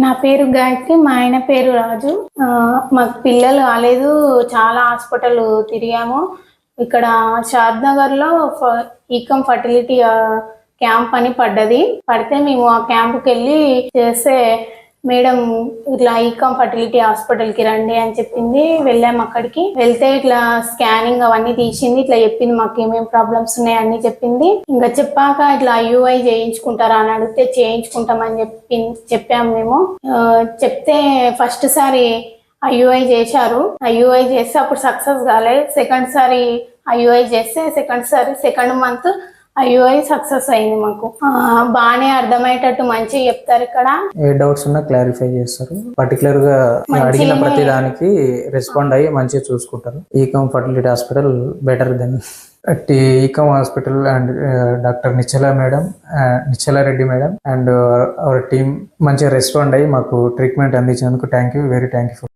నా పేరు గాయత్రి. మా ఆయన పేరు రాజు. మాకు పిల్లలు కాలేదు. చాలా హాస్పిటల్ తిరిగాము. ఇక్కడ షాద్ నగర్లో ఈకమ్ ఫర్టిలిటీ క్యాంప్ అని పడ్డది. పడితే మేము ఆ క్యాంపుకి వెళ్ళి చేస్తే మేడం ఇట్లా ఈకమ్ ఫర్టిలిటీ హాస్పిటల్కి రండి అని చెప్పింది. వెళ్ళాము. అక్కడికి వెళ్తే ఇట్లా స్కానింగ్ అవన్నీ తీసింది. ఇట్లా చెప్పింది మాకు ఏమేమి ప్రాబ్లమ్స్ ఉన్నాయి అన్ని చెప్పింది. ఇంకా చెప్పాక ఇట్లా ఐయుఐ చేయించుకుంటారా అని అడిగితే చేయించుకుంటామని చెప్పాము మేము. చెప్తే ఫస్ట్ సారి ఐయుఐ చేశారు. ఐయుఐ చేస్తే అప్పుడు సక్సెస్ కాలేదు. సెకండ్ సారి ఐయుఐ చేస్తే సెకండ్ మంత్ ఐయుఐ సక్సెస్ అయింది. మాకు బాగానే అర్థమయ్యేటట్టు మంచిగా చెప్తారు. ఇక్కడ ఏ డౌట్స్ ఉన్నా క్లారిఫై చేస్తారు. పర్టికులర్ గా అడిగిన ప్రతి దానికి రెస్పాండ్ అయ్యి మంచిగా చూసుకుంటారు. Ekam fertility hospital better than Ekam hospital and doctor Nischala Reddy madam and our team మంచిగా రెస్పాండ్ అయ్యి మాకు ట్రీట్మెంట్ అందించినందుకు thank you, very thank you.